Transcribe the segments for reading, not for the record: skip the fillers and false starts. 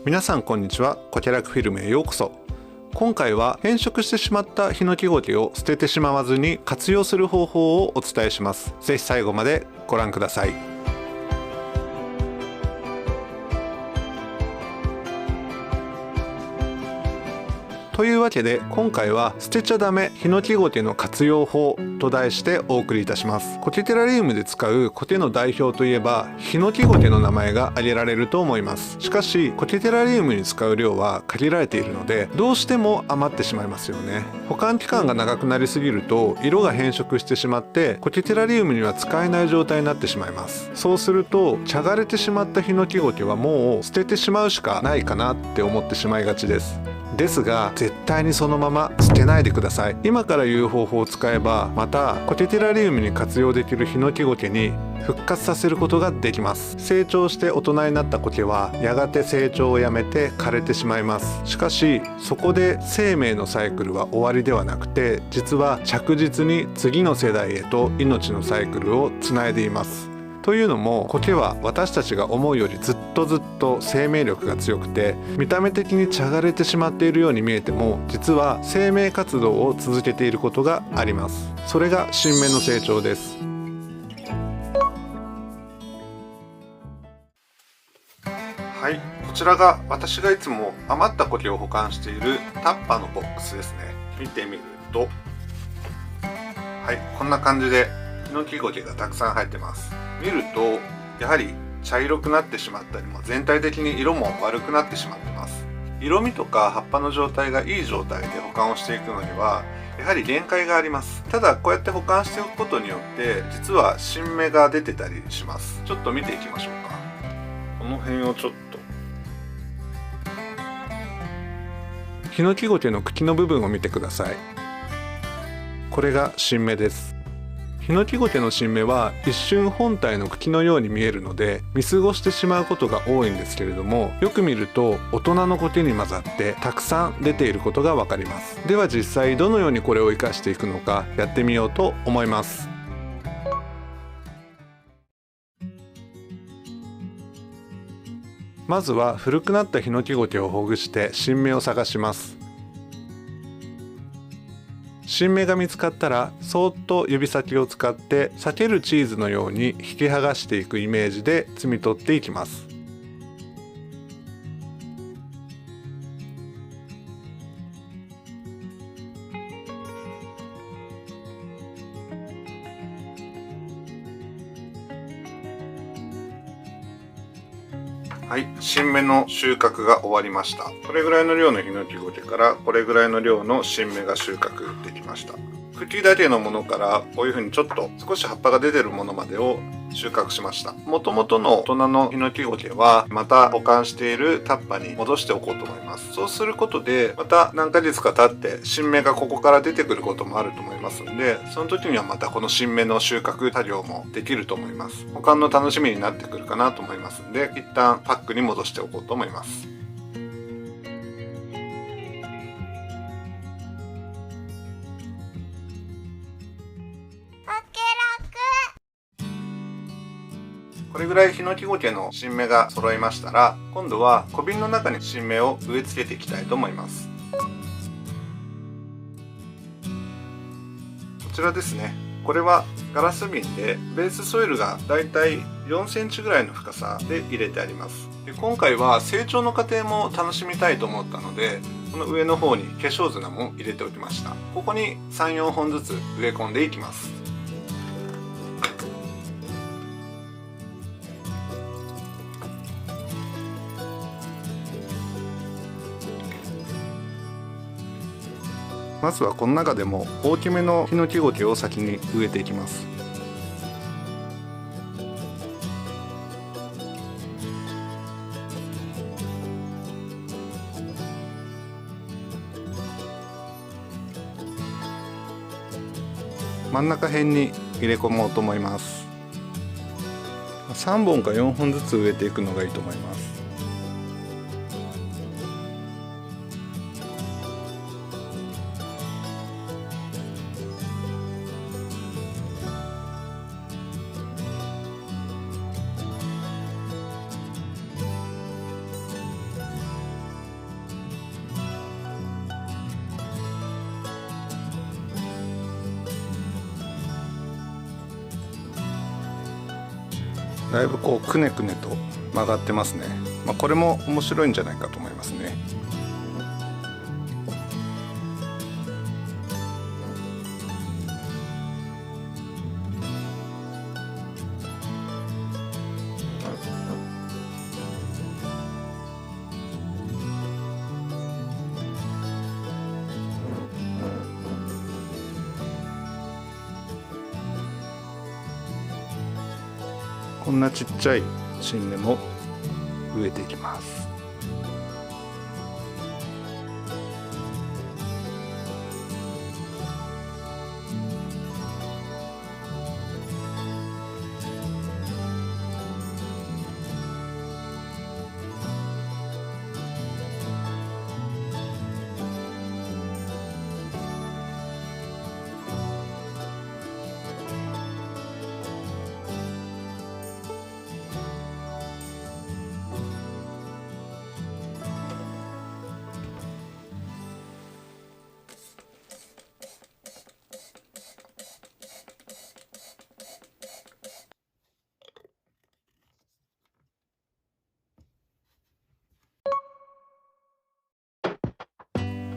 皆さんこんにちは。コケラクフィルムへようこそ。今回は変色してしまったヒノキゴケを捨ててしまわずに活用する方法をお伝えします。ぜひ最後までご覧ください。というわけで今回は捨てちゃダメヒノキゴケの活用法と題してお送りいたします。コケテラリウムで使うコケの代表といえばヒノキゴケの名前が挙げられると思います。しかしコケテラリウムに使う量は限られているのでどうしても余ってしまいますよね。保管期間が長くなりすぎると色が変色してしまってコケテラリウムには使えない状態になってしまいます。そうするとちゃがれてしまったヒノキゴケはもう捨ててしまうしかないかなって思ってしまいがちです。ですが絶対にそのまま捨てないでください。今から言う方法を使えばまたコケテラリウムに活用できるヒノキゴケに復活させることができます。成長して大人になったコケはやがて成長をやめて枯れてしまいます。しかしそこで生命のサイクルは終わりではなくて実は着実に次の世代へと命のサイクルをつないでいます。というのもコケは私たちが思うよりずっと生命力が強くて見た目的にちゃがれてしまっているように見えても実は生命活動を続けていることがあります。それが新芽の成長です。はい、こちらが私がいつも余ったコケを保管しているタッパーのボックスですね。見てみるとはい、こんな感じでヒノキゴケがたくさん入ってます。見るとやはり茶色くなってしまったりも全体的に色も悪くなってしまってます。色味とか葉っぱの状態がいい状態で保管をしていくのにはやはり限界があります。ただこうやって保管しておくことによって実は新芽が出てたりします。ちょっと見ていきましょうか。この辺をちょっとヒノキゴケの茎の部分を見てください。これが新芽です。ヒノキゴケの新芽は一瞬本体の茎のように見えるので見過ごしてしまうことが多いんですけれどもよく見ると大人のコケに混ざってたくさん出ていることがわかります。では実際どのようにこれを生かしていくのかやってみようと思います。まずは古くなったヒノキゴケをほぐして新芽を探します。新芽が見つかったらそーっと指先を使って裂けるチーズのように引き剥がしていくイメージで摘み取っていきます。はい、新芽の収穫が終わりました。これぐらいの量のヒノキゴケからこれぐらいの量の新芽が収穫できました。茎だけのものからこういう風にちょっと少し葉っぱが出てるものまでを収穫しました。元々の大人のヒノキゴケはまた保管しているタッパに戻しておこうと思います。そうすることでまた何ヶ月か経って新芽がここから出てくることもあると思いますのでその時にはまたこの新芽の収穫作業もできると思います。保管の楽しみになってくるかなと思いますので一旦パックに戻しておこうと思います。これぐらいヒノキゴケの新芽が揃いましたら今度は小瓶の中に新芽を植え付けていきたいと思います。こちらですね。これはガラス瓶でベースソイルがだいたい4センチぐらいの深さで入れてあります。で今回は成長の過程も楽しみたいと思ったのでこの上の方に化粧砂も入れておきました。ここに 3,4 本ずつ植え込んでいきます。まずはこの中でも大きめのヒノキゴケを先に植えていきます。真ん中辺に入れ込もうと思います。3本か4本ずつ植えていくのがいいと思います。だいぶこうくねくねと曲がってますね。これも面白いんじゃないかと思いますね。こんなちっちゃい新芽も植えていきます。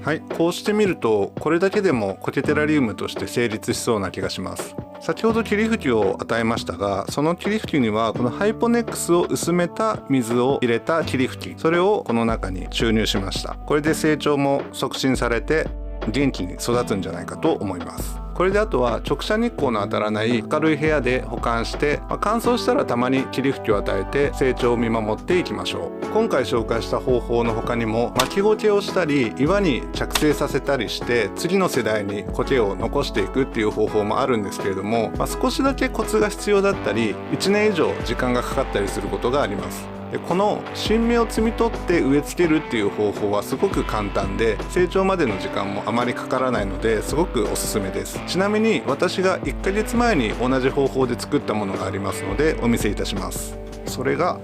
はい、こうしてみるとこれだけでもコケテラリウムとして成立しそうな気がします。先ほど霧吹きを与えましたが、その霧吹きにはこのハイポネックスを薄めた水を入れた霧吹き、それをこの中に注入しました。これで成長も促進されて元気に育つんじゃないかと思います。これであとは直射日光の当たらない明るい部屋で保管して、乾燥したらたまに霧吹きを与えて成長を見守っていきましょう。今回紹介した方法の他にも巻き苔をしたり岩に着生させたりして次の世代に苔を残していくっていう方法もあるんですけれども、少しだけコツが必要だったり1年以上時間がかかったりすることがあります。でこの新芽を摘み取って植え付けるっていう方法はすごく簡単で成長までの時間もあまりかからないのですごくおすすめです。ちなみに私が1ヶ月前に同じ方法で作ったものがありますのでお見せいたします。それが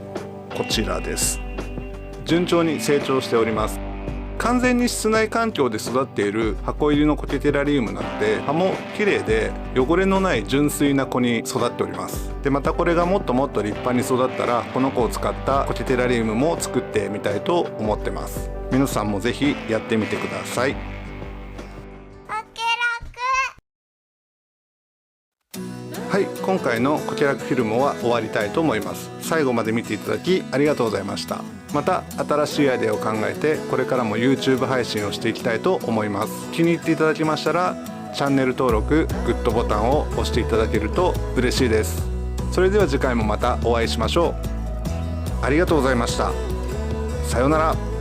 こちらです。順調に成長しております。完全に室内環境で育っている箱入りのコケテラリウムなので葉も綺麗で汚れのない純粋な子に育っております。でまたこれがもっともっと立派に育ったらこの子を使ったコケテラリウムも作ってみたいと思ってます。皆さんもぜひやってみてください。はい、今回のコケラクフィルムは終わりたいと思います。最後まで見ていただきありがとうございました。また新しいアイデアを考えてこれからも YouTube 配信をしていきたいと思います。気に入っていただけましたらチャンネル登録、グッドボタンを押していただけると嬉しいです。それでは次回もまたお会いしましょう。ありがとうございました。さようなら。